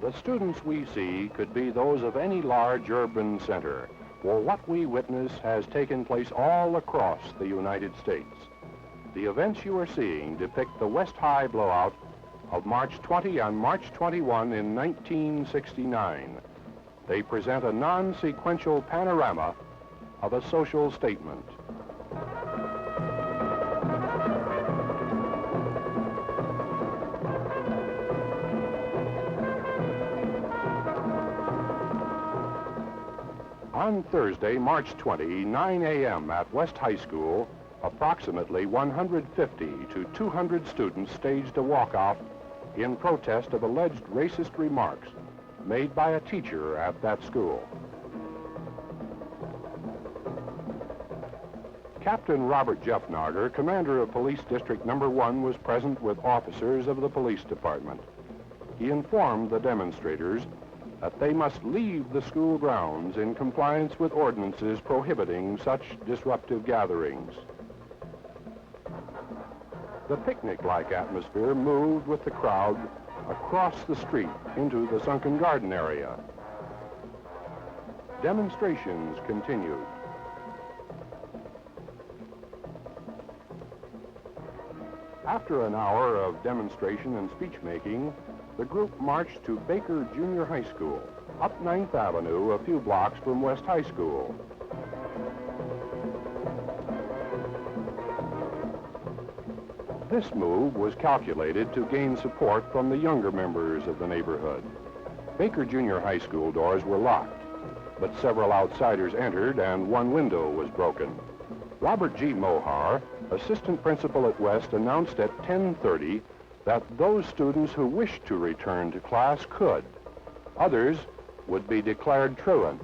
The students we see could be those of any large urban center, for what we witness has taken place all across the United States. The events you are seeing depict the West High blowout of March 20 and March 21 in 1969. They present a non-sequential panorama of a social statement. On Thursday, March 20, 9 a.m. at West High School, approximately 150 to 200 students staged a walkout in protest of alleged racist remarks made by a teacher at that school. Captain Robert Jeffnarder, commander of Police District Number 1, was present with officers of the police department. He informed the demonstrators that they must leave the school grounds in compliance with ordinances prohibiting such disruptive gatherings. The picnic-like atmosphere moved with the crowd across the street into the sunken garden area. Demonstrations continued. After an hour of demonstration and speech-making, the group marched to Baker Junior High School, up 9th Avenue, a few blocks from West High School. This move was calculated to gain support from the younger members of the neighborhood. Baker Junior High School doors were locked, but several outsiders entered and one window was broken. Robert G. Mohar, assistant principal at West, announced at 10:30 that those students who wished to return to class could. Others would be declared truant.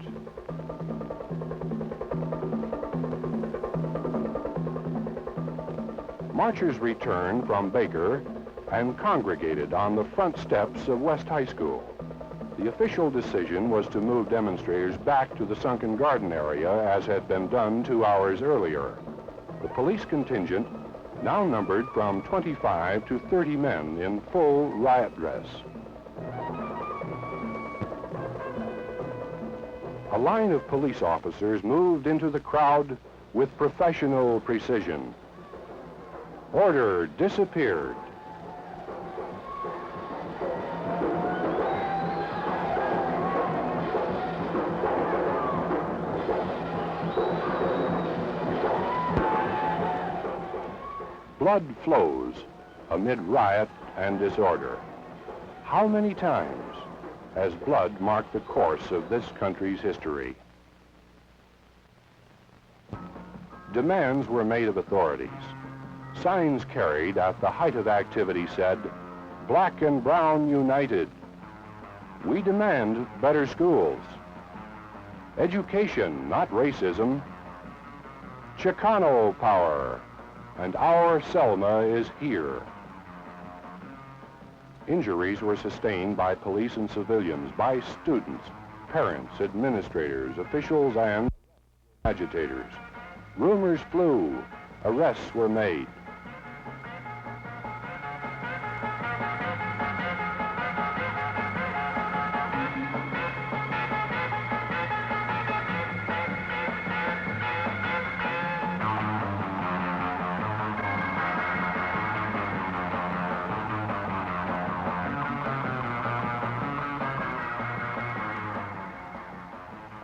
Marchers returned from Baker and congregated on the front steps of West High School. The official decision was to move demonstrators back to the sunken garden area as had been done 2 hours earlier. The police contingent now numbered from 25 to 30 men in full riot dress. A line of police officers moved into the crowd with professional precision. Order disappeared. Blood flows amid riot and disorder. How many times has blood marked the course of this country's history? Demands were made of authorities. Signs carried at the height of activity said, "Black and Brown United. We demand better schools. Education, not racism. Chicano power. And our Selma is here." Injuries were sustained by police and civilians, by students, parents, administrators, officials, and agitators. Rumors flew. Arrests were made.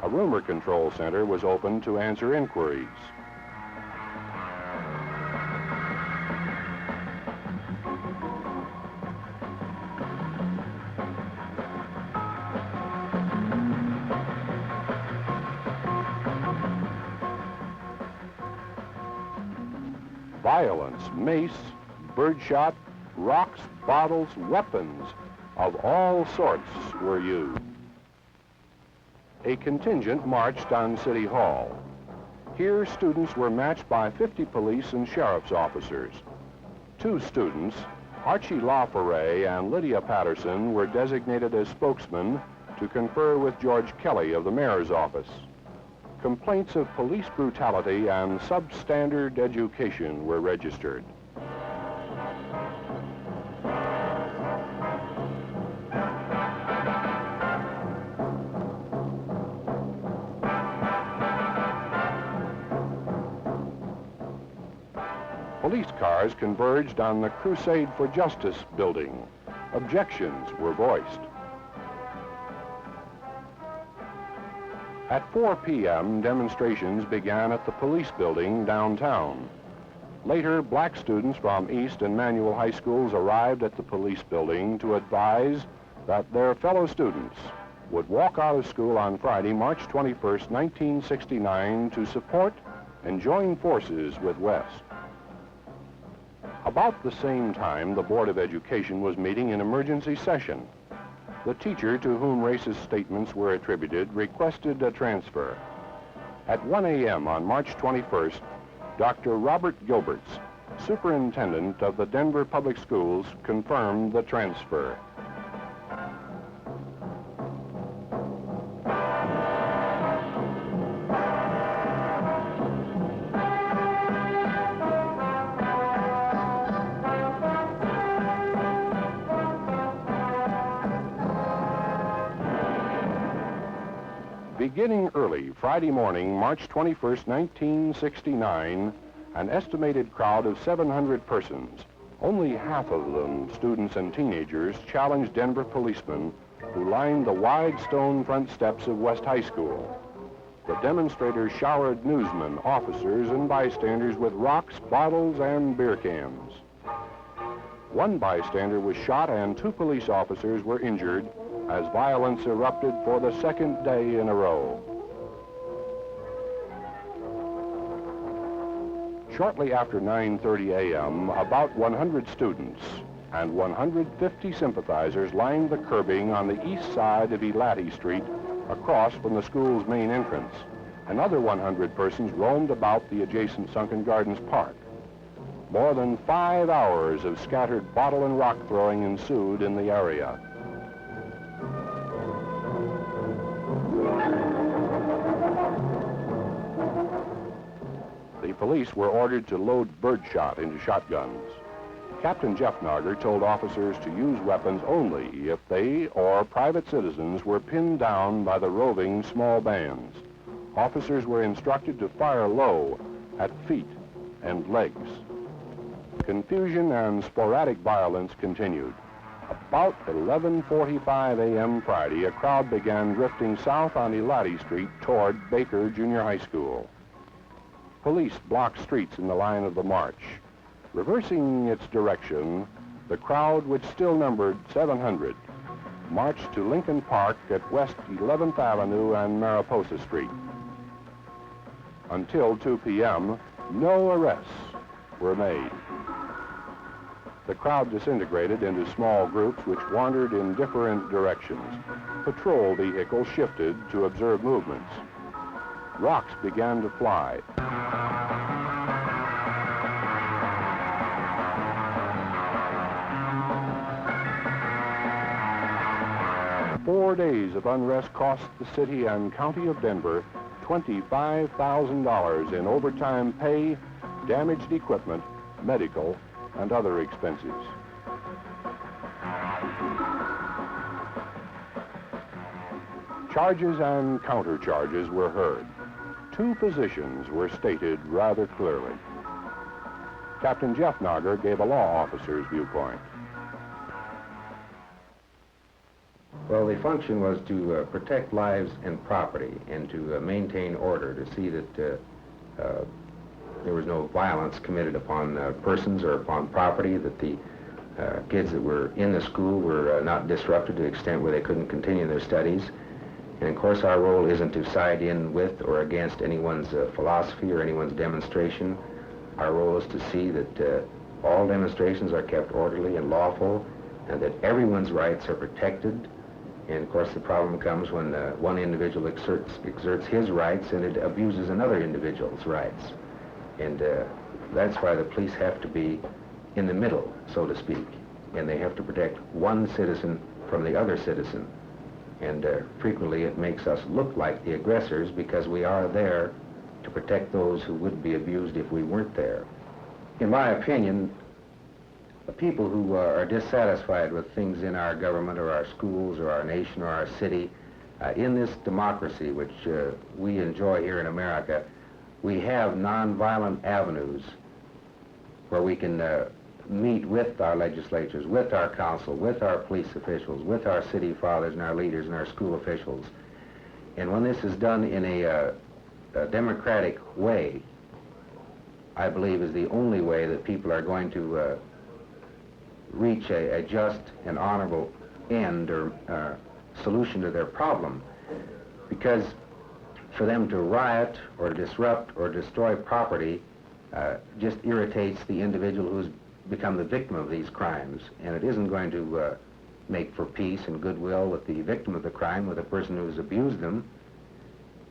A rumor control center was opened to answer inquiries. Violence, mace, birdshot, rocks, bottles, weapons of all sorts were used. A contingent marched on City Hall. Here, students were matched by 50 police and sheriff's officers. 2 students, Archie LaForest and Lydia Patterson, were designated as spokesmen to confer with George Kelly of the mayor's office. Complaints of police brutality and substandard education were registered. Police cars converged on the Crusade for Justice building. Objections were voiced. At 4 p.m., demonstrations began at the police building downtown. Later, black students from East and Manual high schools arrived at the police building to advise that their fellow students would walk out of school on Friday, March 21st, 1969, to support and join forces with West. About the same time, the Board of Education was meeting in emergency session. The teacher to whom racist statements were attributed requested a transfer. At 1 a.m. on March 21st, Dr. Robert Gilberts, superintendent of the Denver Public Schools, confirmed the transfer. Beginning early Friday morning, March 21st, 1969, an estimated crowd of 700 persons, only half of them students and teenagers, challenged Denver policemen who lined the wide stone front steps of West High School. The demonstrators showered newsmen, officers, and bystanders with rocks, bottles, and beer cans. One bystander was shot and 2 police officers were injured as violence erupted for the second day in a row. Shortly after 9:30 a.m., about 100 students and 150 sympathizers lined the curbing on the east side of Elati Street across from the school's main entrance. Another 100 persons roamed about the adjacent Sunken Gardens Park. More than 5 hours of scattered bottle and rock throwing ensued in the area. The police were ordered to load birdshot into shotguns. Captain Jeffnager told officers to use weapons only if they or private citizens were pinned down by the roving small bands. Officers were instructed to fire low at feet and legs. Confusion and sporadic violence continued. About 11:45 a.m. Friday, a crowd began drifting south on Elati Street toward Baker Junior High School. Police blocked streets in the line of the march. Reversing its direction, the crowd, which still numbered 700, marched to Lincoln Park at West 11th Avenue and Mariposa Street. Until 2 p.m., no arrests were made. The crowd disintegrated into small groups which wandered in different directions. Patrol vehicles shifted to observe movements. Rocks began to fly. 4 days of unrest cost the city and county of Denver $25,000 in overtime pay, damaged equipment, medical, and other expenses. Charges and countercharges were heard. 2 positions were stated rather clearly. Captain Jeffnager gave a law officer's viewpoint. Well, the function was to protect lives and property and to maintain order, to see that there was no violence committed upon persons or upon property, that the kids that were in the school were not disrupted to the extent where they couldn't continue their studies. And of course, our role isn't to side in with or against anyone's philosophy or anyone's demonstration. Our role is to see that all demonstrations are kept orderly and lawful, and that everyone's rights are protected. And of course, the problem comes when one individual exerts his rights and it abuses another individual's rights. And that's why the police have to be in the middle, so to speak. And they have to protect one citizen from the other citizen. And frequently it makes us look like the aggressors because we are there to protect those who would be abused if we weren't there. In my opinion, the people who are dissatisfied with things in our government or our schools or our nation or our city, in this democracy which we enjoy here in America, we have nonviolent avenues where we can meet with our legislatures, with our council, with our police officials, with our city fathers and our leaders and our school officials. And when this is done in a democratic way, I believe is the only way that people are going to reach a just and honorable end or solution to their problem. Because for them to riot or disrupt or destroy property just irritates the individual who's become the victim of these crimes, and it isn't going to make for peace and goodwill with the victim of the crime, with the person who's abused them.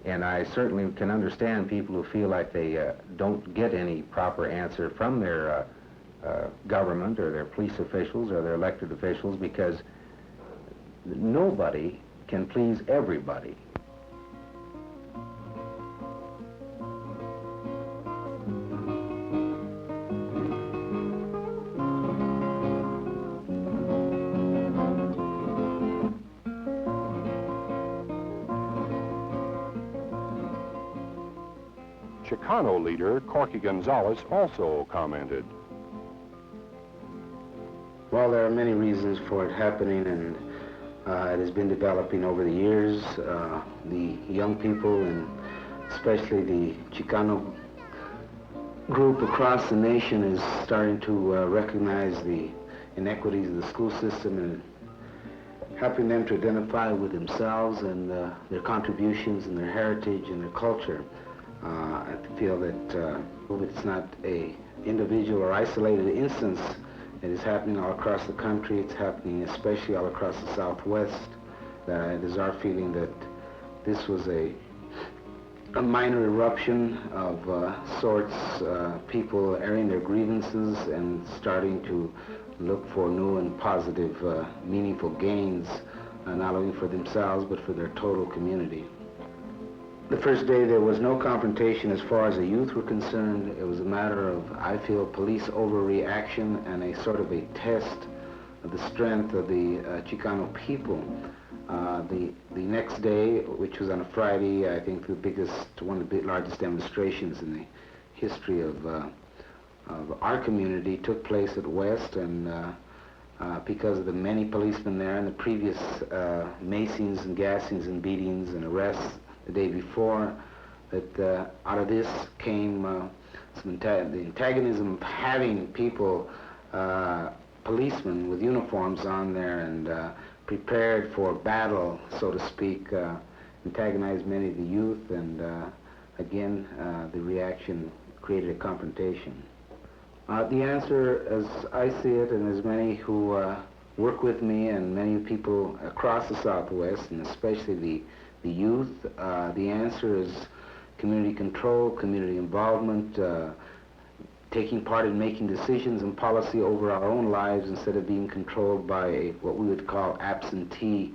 And I certainly can understand people who feel like they don't get any proper answer from their government or their police officials or their elected officials, because nobody can please everybody. Chicano leader Corky Gonzalez also commented. Well, there are many reasons for it happening, and it has been developing over the years. The young people, and especially the Chicano group across the nation, is starting to recognize the inequities of the school system and helping them to identify with themselves and their contributions and their heritage and their culture. I feel that it's not a individual or isolated instance. It is happening all across the country. It's happening especially all across the Southwest. It is our feeling that this was a minor eruption of sorts, people airing their grievances and starting to look for new and positive, meaningful gains, not only for themselves but for their total community. The first day there was no confrontation as far as the youth were concerned. It was a matter of, I feel, police overreaction and a sort of a test of the strength of the Chicano people. The next day, which was on a Friday, I think one of the largest demonstrations in the history of our community took place at West, and because of the many policemen there and the previous macings and gassings and beatings and arrests the day before, that out of this came the antagonism of having people, policemen with uniforms on there and prepared for battle, so to speak, antagonized many of the youth, and again, the reaction created a confrontation. The answer, as I see it, and as many who work with me and many people across the Southwest, and especially the youth, the answer is community control, community involvement, taking part in making decisions and policy over our own lives instead of being controlled by what we would call absentee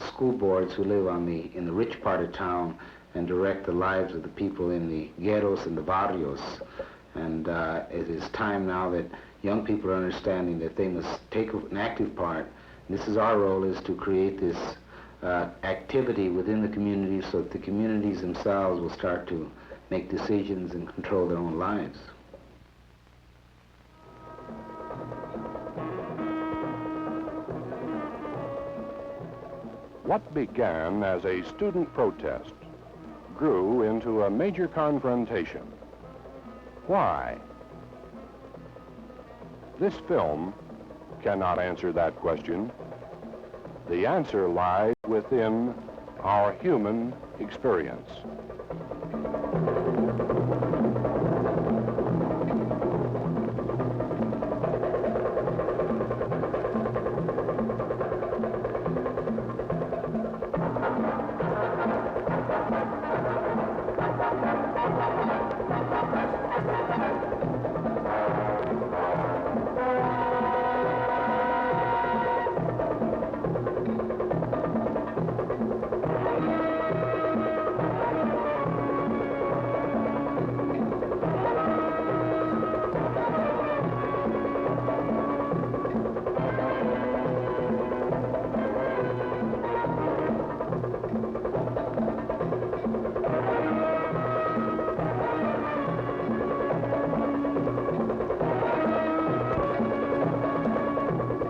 school boards who live in the rich part of town and direct the lives of the people in the ghettos and the barrios. And it is time now that young people are understanding that they must take an active part. And this is our role, is to create this activity within the community so that the communities themselves will start to make decisions and control their own lives. What began as a student protest grew into a major confrontation. Why? This film cannot answer that question. The answer lies within our human experience.